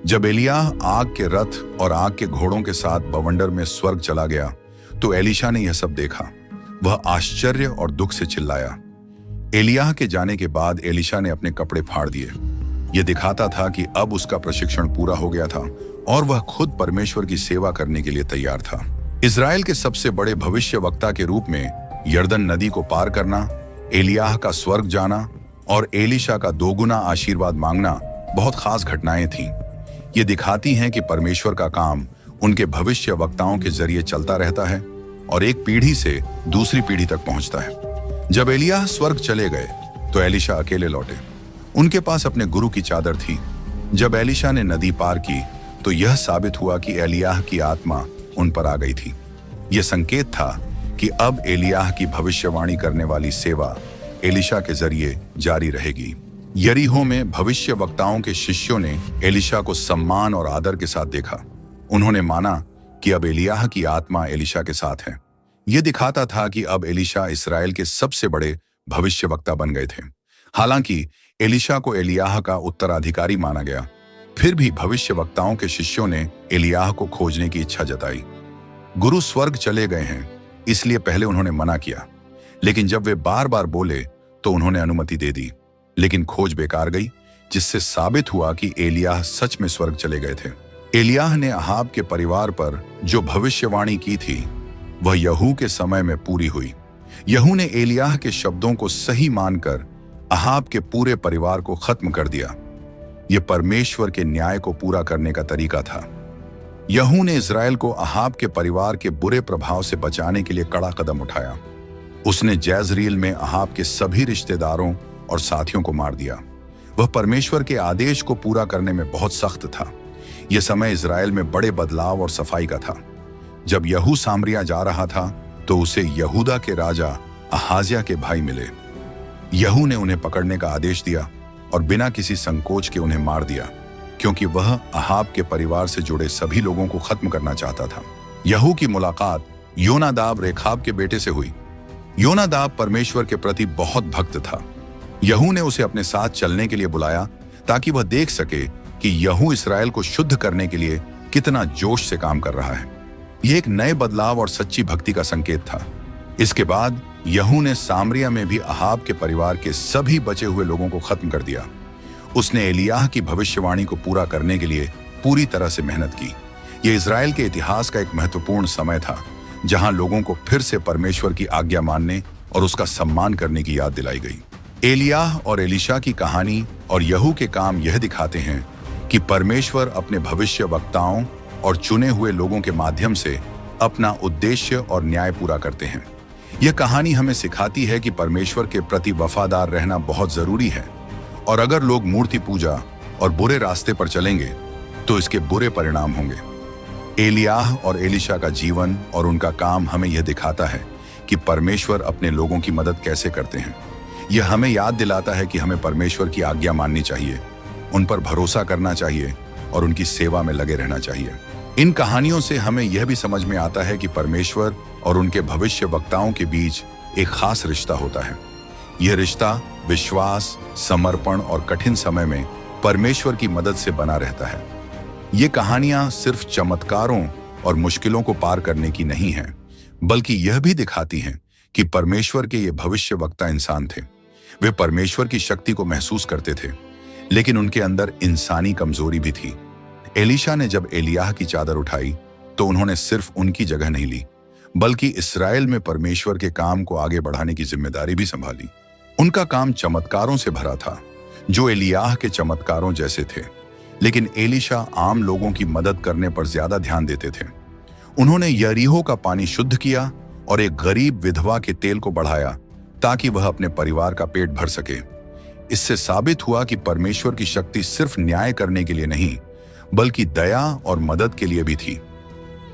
जब एलियाह आग के रथ और आग के घोड़ों के साथ बवंडर में स्वर्ग चला गया तो एलीशा ने यह सब देखा। वह आश्चर्य और दुख से चिल्लाया। एलियाह के जाने के बाद एलीशा ने अपने कपड़े फाड़ दिए। यह दिखाता था कि अब उसका प्रशिक्षण पूरा हो गया था और वह खुद परमेश्वर की सेवा करने के लिए तैयार था। इजराइल के सबसे बड़े भविष्यवक्ता के रूप में यरदन नदी को पार करना, एलियाह का स्वर्ग जाना और एलीशा का 2 गुना आशीर्वाद मांगना बहुत खास घटनाएं थीं। ये दिखाती हैं कि परमेश्वर का काम उनके भविष्यवक्ताओं के जरिए चलता रहता है और एक पीढ़ी से दूसरी पीढ़ी तक पहुंचता है। जब एलियाह स्वर्ग चले गए तो एलीशा अकेले लौटे। उनके पास अपने गुरु की चादर थी। जब एलीशा ने नदी पार की तो यह साबित हुआ कि एलियाह की आत्मा उन पर आ गई थी। यह संकेत था कि अब एलियाह की भविष्यवाणी करने वाली सेवा एलीशा के जरिए जारी रहेगी। यरीहो में भविष्यवक्ताओं के शिष्यों ने एलीशा को सम्मान और आदर के साथ देखा। उन्होंने माना कि अब एलियाह की आत्मा एलीशा के साथ है। यह दिखाता था कि अब एलीशा इस्राएल के सबसे बड़े भविष्यवक्ता बन गए थे। हालांकि एलीशा को एलियाह का उत्तराधिकारी माना गया, फिर भी भविष्यवक्ताओं के शिष्यों ने एलियाह को खोजने की इच्छा जताई। गुरु स्वर्ग चले गए हैं, इसलिए पहले उन्होंने मना किया, लेकिन जब वे बार बार बोले तो उन्होंने अनुमति दे दी। लेकिन खोज बेकार गई, जिससे साबित हुआ कि एलियाह सच में स्वर्ग चले गए थे। एलियाह ने अहाब के परिवार पर जो भविष्यवाणी की थी वह यहू के समय में पूरी हुई। यहू ने एलियाह के शब्दों को सही मानकर अहाब के पूरे परिवार को खत्म कर दिया। यह परमेश्वर के न्याय को पूरा करने का तरीका था। यहू ने इस्राएल को अहाब के परिवार के बुरे प्रभाव से बचाने के लिए कड़ा कदम उठाया। उसने जैजरील में अहाब के सभी रिश्तेदारों और साथियों को मार दिया। वह परमेश्वर के आदेश को पूरा करने में बहुत सख्त था। यह समय इस्राएल में बड़े बदलाव और सफाई का था। जब यहू सामरिया जा रहा था तो उसे यहूदा के राजा अहाजिया के भाई मिले। यहू ने उन्हें पकड़ने का आदेश दिया और बिना किसी संकोच के उन्हें मार दिया, क्योंकि वह अहाब के परिवार से जुड़े सभी लोगों को खत्म करना चाहता था। यहू की मुलाकात योनादाब रेखाब के बेटे से हुई। योनादाब परमेश्वर के प्रति बहुत भक्त था। यहू ने उसे अपने साथ चलने के लिए बुलाया ताकि वह देख सके कि यहू इस्राएल को शुद्ध करने के लिए कितना जोश से काम कर रहा है। यह एक नए बदलाव और सच्ची भक्ति का संकेत था। इसके बाद यहू ने सामरिया में भी अहाब के परिवार के सभी बचे हुए लोगों को खत्म कर दिया। उसने एलियाह की भविष्यवाणी को पूरा करने के लिए पूरी तरह से मेहनत की। यह इस्राएल के इतिहास का एक महत्वपूर्ण समय था जहां लोगों को फिर से परमेश्वर की आज्ञा मानने और उसका सम्मान करने की याद दिलाई गई। एलियाह और एलीशा की कहानी और यहू के काम यह दिखाते हैं कि परमेश्वर अपने भविष्यवक्ताओं और चुने हुए लोगों के माध्यम से अपना उद्देश्य और न्याय पूरा करते हैं। यह कहानी हमें सिखाती है कि परमेश्वर के प्रति वफादार रहना बहुत जरूरी है, और अगर लोग मूर्ति पूजा और बुरे रास्ते पर चलेंगे तो इसके बुरे परिणाम होंगे। एलियाह और एलीशा का जीवन और उनका काम हमें यह दिखाता है कि परमेश्वर अपने लोगों की मदद कैसे करते हैं। यह हमें याद दिलाता है कि हमें परमेश्वर की आज्ञा माननी चाहिए, उन पर भरोसा करना चाहिए और उनकी सेवा में लगे रहना चाहिए। इन कहानियों से हमें यह भी समझ में आता है कि परमेश्वर और उनके भविष्यवक्ताओं के बीच एक खास रिश्ता होता है। यह रिश्ता विश्वास, समर्पण और कठिन समय में परमेश्वर की मदद से बना रहता है। ये कहानियां सिर्फ चमत्कारों और मुश्किलों को पार करने की नहीं हैं, बल्कि यह भी दिखाती हैं कि परमेश्वर के ये भविष्यवक्ता इंसान थे। वे परमेश्वर की शक्ति को महसूस करते थे, लेकिन उनके अंदर इंसानी कमजोरी भी थी। एलीशा ने जब एलियाह की चादर उठाई तो उन्होंने सिर्फ उनकी जगह नहीं ली, बल्कि इस्राएल में परमेश्वर के काम को आगे बढ़ाने की जिम्मेदारी भी संभाली। उनका काम चमत्कारों से भरा था, जो एलियाह के चमत्कारों जैसे थे, लेकिन एलीशा आम लोगों की मदद करने पर ज्यादा ध्यान देते थे। उन्होंने यरीहो का पानी शुद्ध किया और एक गरीब विधवा के तेल को बढ़ाया ताकि वह अपने परिवार का पेट भर सके। इससे साबित हुआ कि परमेश्वर की शक्ति सिर्फ न्याय करने के लिए नहीं, बल्कि दया और मदद के लिए भी थी।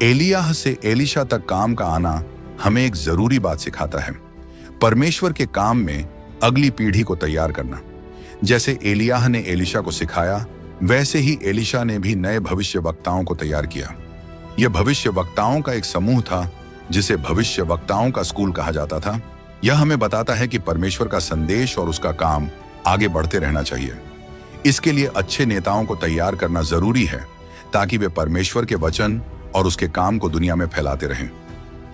एलियाह से एलीशा तक काम का आना हमें एक जरूरी बात सिखाता है, परमेश्वर के काम में अगली पीढ़ी को तैयार करना। जैसे एलियाह ने एलीशा को सिखाया, वैसे ही एलीशा ने भी नए भविष्यवक्ताओं को तैयार किया। यह भविष्यवक्ताओं का एक समूह था जिसे भविष्यवक्ताओं का स्कूल कहा जाता था। यह हमें बताता है कि परमेश्वर का संदेश और उसका काम आगे बढ़ते रहना चाहिए। इसके लिए अच्छे नेताओं को तैयार करना जरूरी है ताकि वे परमेश्वर के वचन और उसके काम को दुनिया में फैलाते रहें।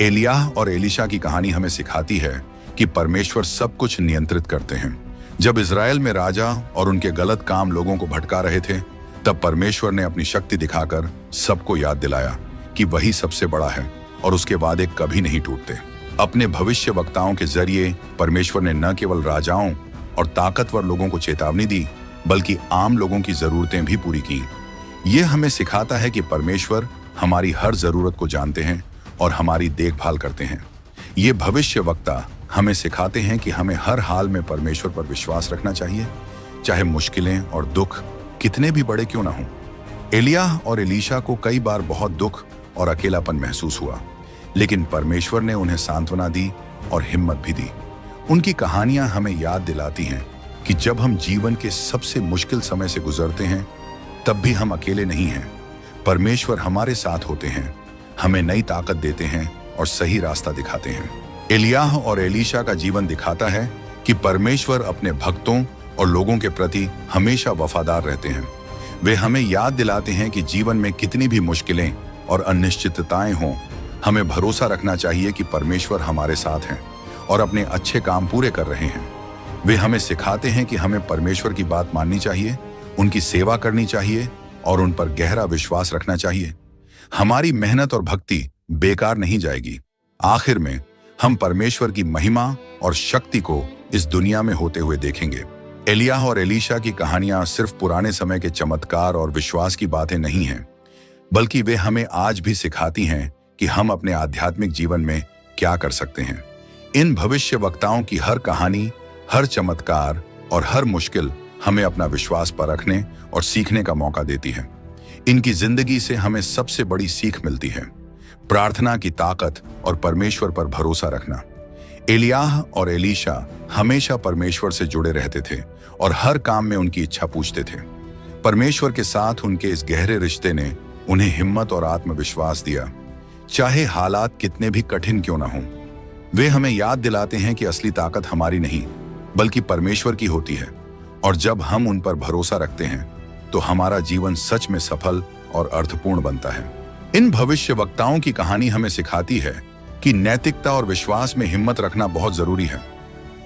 एलियाह और एलीशा की कहानी हमें सिखाती है कि परमेश्वर सब कुछ नियंत्रित करते हैं। जब इजराइल में राजा और उनके गलत काम लोगों को भटका रहे थे, तब परमेश्वर ने अपनी शक्ति दिखाकर सबको याद दिलाया कि वही सबसे बड़ा है और उसके वादे कभी नहीं टूटते। अपने भविष्यवक्ताओं के जरिए परमेश्वर ने न केवल राजाओं और ताकतवर लोगों को चेतावनी दी, बल्कि आम लोगों की जरूरतें भी पूरी की। यह हमें सिखाता है कि परमेश्वर हमारी हर जरूरत को जानते हैं और हमारी देखभाल करते हैं। ये भविष्यवक्ता हमें सिखाते हैं कि हमें हर हाल में परमेश्वर पर विश्वास रखना चाहिए, चाहे मुश्किलें और दुख कितने भी बड़े क्यों ना हों। एलियाह और एलीशा को कई बार बहुत दुख और अकेलापन महसूस हुआ, लेकिन परमेश्वर ने उन्हें सांत्वना दी और हिम्मत भी दी। उनकी कहानियां हमें याद दिलाती हैं कि जब हम जीवन के सबसे मुश्किल समय से गुजरते हैं, तब भी हम अकेले नहीं हैं। परमेश्वर हमारे साथ होते हैं, हमें नई ताकत देते हैं और सही रास्ता दिखाते हैं। एलियाह और एलीशा का जीवन दिखाता है कि परमेश्वर अपने भक्तों और लोगों के प्रति हमेशा वफादार रहते हैं। वे हमें याद दिलाते हैं कि जीवन में कितनी भी मुश्किलें और अनिश्चितताएं हों, हमें भरोसा रखना चाहिए कि परमेश्वर हमारे साथ हैं और अपने अच्छे काम पूरे कर रहे हैं। वे हमें सिखाते हैं कि हमें परमेश्वर की बात माननी चाहिए, उनकी सेवा करनी चाहिए और उन पर गहरा विश्वास रखना चाहिए। हमारी मेहनत और भक्ति बेकार नहीं जाएगी। आखिर में हम परमेश्वर की महिमा और शक्ति को इस दुनिया में होते हुए देखेंगे। एलियाह और एलीशा की कहानियां सिर्फ पुराने समय के चमत्कार और विश्वास की बातें नहीं हैं, बल्कि वे हमें आज भी सिखाती हैं कि हम अपने आध्यात्मिक जीवन में क्या कर सकते हैं। इन भविष्यवक्ताओं की हर कहानी, हर चमत्कार और हर मुश्किल हमें अपना विश्वास परखने और सीखने का मौका देती है। इनकी जिंदगी से हमें सबसे बड़ी सीख मिलती है, प्रार्थना की ताकत और परमेश्वर पर भरोसा रखना। एलियाह और एलीशा हमेशा परमेश्वर से जुड़े रहते थे और हर काम में उनकी इच्छा पूछते थे। परमेश्वर के साथ उनके इस गहरे रिश्ते ने उन्हें हिम्मत और आत्मविश्वास दिया, चाहे हालात कितने भी कठिन क्यों ना हों। वे हमें याद दिलाते हैं कि असली ताकत हमारी नहीं, बल्कि परमेश्वर की होती है, और जब हम उन पर भरोसा रखते हैं तो हमारा जीवन सच में सफल और अर्थपूर्ण बनता है। इन भविष्यवक्ताओं की कहानी हमें सिखाती है कि नैतिकता और विश्वास में हिम्मत रखना बहुत जरूरी है।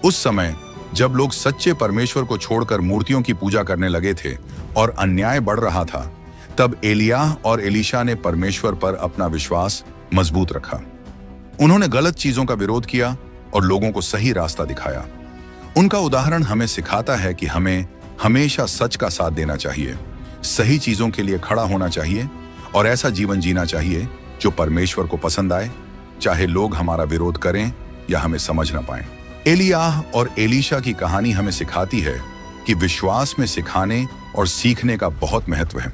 उस समय जब लोग सच्चे परमेश्वर को छोड़कर मूर्तियों की पूजा करने लगे थे और अन्याय बढ़ रहा था, तब एलियाह और एलीशा ने परमेश्वर पर अपना विश्वास मजबूत रखा। उन्होंने गलत चीजों का विरोध किया और लोगों को सही रास्ता दिखाया। उनका उदाहरण हमें सिखाता है कि हमें हमेशा सच का साथ देना चाहिए, सही चीजों के लिए खड़ा होना चाहिए और ऐसा जीवन जीना चाहिए जो परमेश्वर को पसंद आए, चाहे लोग हमारा विरोध करें या हमें समझ ना पाएं। एलियाह और एलीशा की कहानी हमें सिखाती है कि विश्वास में सिखाने और सीखने का बहुत महत्व है।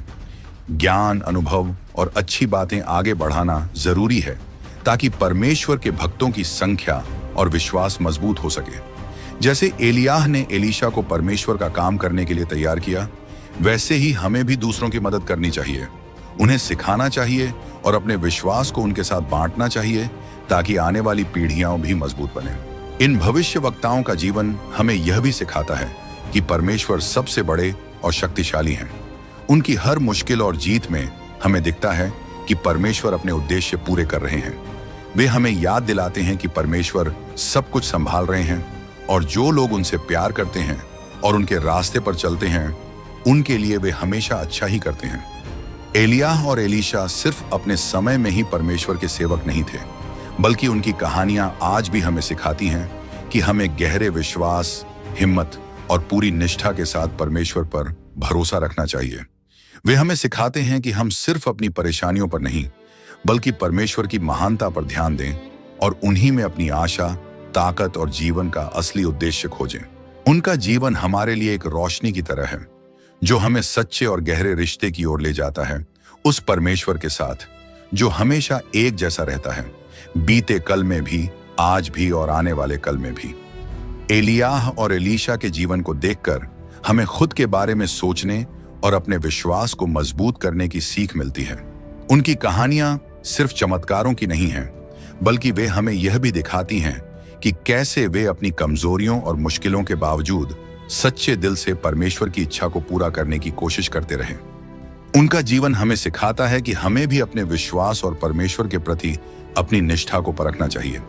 ज्ञान, अनुभव और अच्छी बातें आगे बढ़ाना जरूरी है ताकि परमेश्वर के भक्तों की संख्या और विश्वास मजबूत हो सके। जैसे एलियाह ने एलीशा को परमेश्वर का काम करने के लिए तैयार किया, वैसे ही हमें भी दूसरों की मदद करनी चाहिए, उन्हें सिखाना चाहिए और अपने विश्वास को उनके साथ बांटना चाहिए ताकि आने वाली पीढ़ियां भी मजबूत बने। इन भविष्यवक्ताओं का जीवन हमें यह भी सिखाता है कि परमेश्वर सबसे बड़े और शक्तिशाली हैं। उनकी हर मुश्किल और जीत में हमें दिखता है कि परमेश्वर अपने उद्देश्य पूरे कर रहे हैं। वे हमें याद दिलाते हैं कि परमेश्वर सब कुछ संभाल रहे हैं और जो लोग उनसे प्यार करते हैं और उनके रास्ते पर चलते हैं, उनके लिए वे हमेशा अच्छा ही करते हैं। एलियाह और एलीशा सिर्फ अपने समय में ही परमेश्वर के सेवक नहीं थे, बल्कि उनकी कहानियां आज भी हमें सिखाती हैं कि हमें गहरे विश्वास, हिम्मत और पूरी निष्ठा के साथ परमेश्वर पर भरोसा रखना चाहिए। वे हमें सिखाते हैं कि हम सिर्फ अपनी परेशानियों पर नहीं बल्कि परमेश्वर की महानता पर ध्यान दें और उन्हीं में अपनी आशा, ताकत और जीवन का असली उद्देश्य खोजें। उनका जीवन हमारे लिए एक रोशनी की तरह है जो हमें सच्चे और गहरे रिश्ते की ओर ले जाता है, उस परमेश्वर के साथ जो हमेशा एक जैसा रहता है, बीते कल में भी, आज भी और आने वाले कल में भी। एलियाह और एलीशा के जीवन को देखकर हमें खुद के बारे में सोचने और अपने विश्वास को मजबूत करने की सीख मिलती है। उनकी कहानियां सिर्फ चमत्कारों की नहीं हैं, बल्कि वे हमें यह भी दिखाती हैं कि कैसे वे अपनी कमजोरियों और मुश्किलों के बावजूद सच्चे दिल से परमेश्वर की इच्छा को पूरा करने की कोशिश करते रहे। उनका जीवन हमें सिखाता है कि हमें भी अपने विश्वास और परमेश्वर के प्रति अपनी निष्ठा को परखना चाहिए।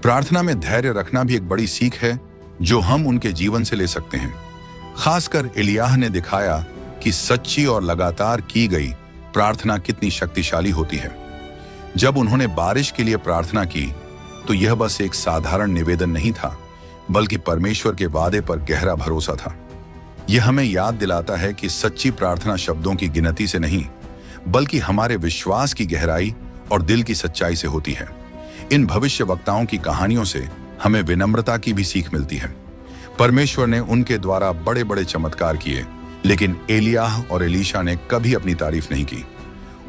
प्रार्थना में धैर्य रखना भी एक बड़ी सीख है जो हम उनके जीवन से ले सकते हैं। खासकर एलियाह ने दिखाया कि सच्ची और लगातार की गई प्रार्थना कितनी शक्तिशाली होती है। जब उन्होंने बारिश के लिए प्रार्थना की तो यह बस एक साधारण निवेदन नहीं था, बल्कि परमेश्वर के वादे पर गहरा भरोसा था। यह हमें याद दिलाता है कि सच्ची प्रार्थना शब्दों की गिनती से नहीं, बल्कि हमारे विश्वास की गहराई और दिल की सच्चाई से होती है। इन भविष्यवक्ताओं की कहानियों से हमें विनम्रता की भी सीख मिलती है। परमेश्वर ने उनके द्वारा बड़े बड़े चमत्कार किए, लेकिन एलियाह और एलीशा ने कभी अपनी तारीफ नहीं की।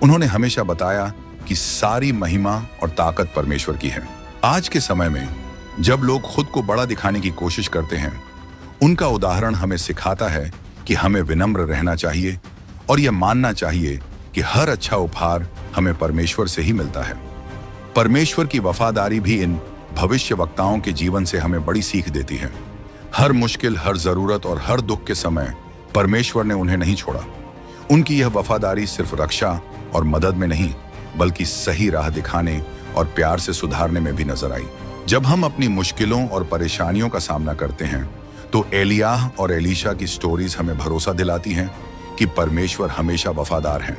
उन्होंने हमेशा बताया कि सारी महिमा और ताकत परमेश्वर की है। आज के समय में जब लोग खुद को बड़ा दिखाने की कोशिश करते हैं, उनका उदाहरण हमें सिखाता है कि हमें विनम्र रहना चाहिए और यह मानना चाहिए कि हर अच्छा उपहार हमें परमेश्वर से ही मिलता है। परमेश्वर की वफादारी भी इन भविष्यवक्ताओं के जीवन से हमें बड़ी सीख देती है। हर मुश्किल, हर जरूरत और हर दुख के समय परमेश्वर ने उन्हें नहीं छोड़ा। उनकी यह वफादारी सिर्फ रक्षा और मदद में नहीं, बल्कि सही राह दिखाने और प्यार से सुधारने में भी नजर आई। जब हम अपनी मुश्किलों और परेशानियों का सामना करते हैं तो एलियाह और एलीशा की स्टोरीज हमें भरोसा दिलाती हैं कि परमेश्वर हमेशा वफादार हैं।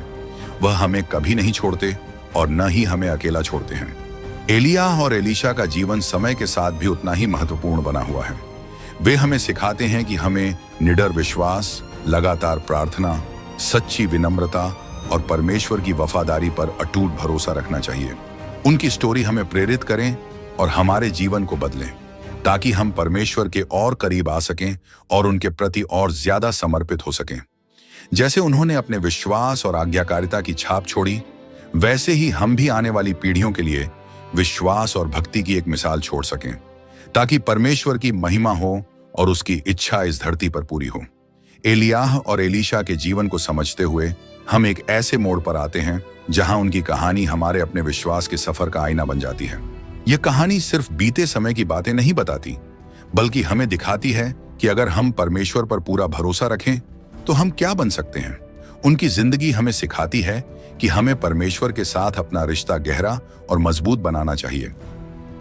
वह हमें कभी नहीं छोड़ते और न ही हमें अकेला छोड़ते हैं। एलियाह और एलीशा का जीवन समय के साथ भी उतना ही महत्वपूर्ण बना हुआ है। वे हमें सिखाते हैं कि हमें निडर विश्वास, लगातार प्रार्थना, सच्ची विनम्रता और परमेश्वर की वफादारी पर अटूट भरोसा रखना चाहिए। उनकी स्टोरी हमें प्रेरित करें और हमारे जीवन को बदलें, ताकि हम परमेश्वर के और करीब आ सकें और उनके प्रति और ज्यादा समर्पित हो सकें। जैसे उन्होंने अपने विश्वास और आज्ञाकारिता की छाप छोड़ी, वैसे ही हम भी आने वाली पीढ़ियों के लिए विश्वास और भक्ति की एक मिसाल छोड़ सकें, ताकि परमेश्वर की महिमा हो और उसकी इच्छा इस धरती पर पूरी हो। एलियाह और एलीशा के जीवन को समझते हुए हम एक ऐसे मोड़ पर आते हैं जहां उनकी कहानी हमारे अपने विश्वास के सफर का आईना बन जाती है। यह कहानी सिर्फ बीते समय की बातें नहीं बताती, बल्कि हमें दिखाती है कि अगर हम परमेश्वर पर पूरा भरोसा रखें तो हम क्या बन सकते हैं। उनकी जिंदगी हमें सिखाती है कि हमें परमेश्वर के साथ अपना रिश्ता गहरा और मजबूत बनाना चाहिए।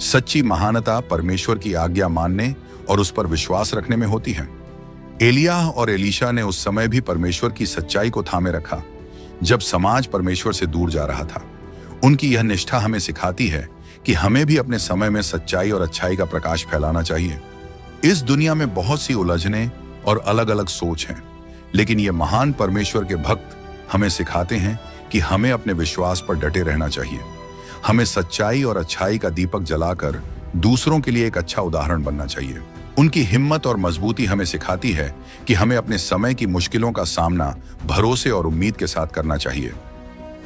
सच्ची महानता परमेश्वर की आज्ञा मानने और उस पर विश्वास रखने में होती है। एलियाह और एलीशा ने उस समय भी परमेश्वर की सच्चाई को थामे रखा जब समाज परमेश्वर से दूर जा रहा था। उनकी यह निष्ठा हमें सिखाती है कि हमें भी अपने समय में सच्चाई और अच्छाई का प्रकाश फैलाना चाहिए। इस दुनिया में बहुत सी उलझने और अलग अलग सोच हैं, लेकिन ये महान परमेश्वर के भक्त हमें सिखाते हैं कि हमें अपने विश्वास पर डटे रहना चाहिए। हमें सच्चाई और अच्छाई का दीपक जलाकर दूसरों के लिए एक अच्छा उदाहरण बनना चाहिए। उनकी हिम्मत और मजबूती हमें सिखाती है कि हमें अपने समय की मुश्किलों का सामना भरोसे और उम्मीद के साथ करना चाहिए।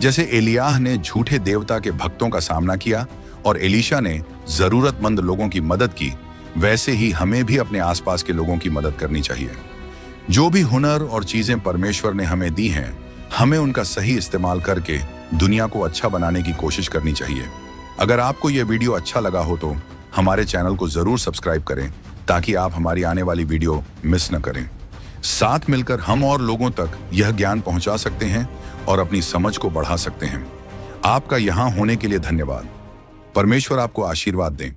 जैसे एलियाह ने झूठे देवता के भक्तों का सामना किया और एलीशा ने जरूरतमंद लोगों की मदद की, वैसे ही हमें भी अपने आसपास के लोगों की मदद करनी चाहिए। जो भी हुनर और चीजें परमेश्वर ने हमें दी हैं, हमें उनका सही इस्तेमाल करके दुनिया को अच्छा बनाने की कोशिश करनी चाहिए। अगर आपको यह वीडियो अच्छा लगा हो तो हमारे चैनल को जरूर सब्सक्राइब करें, ताकि आप हमारी आने वाली वीडियो मिस न करें। साथ मिलकर हम और लोगों तक यह ज्ञान पहुंचा सकते हैं और अपनी समझ को बढ़ा सकते हैं। आपका यहां होने के लिए धन्यवाद। परमेश्वर आपको आशीर्वाद दें।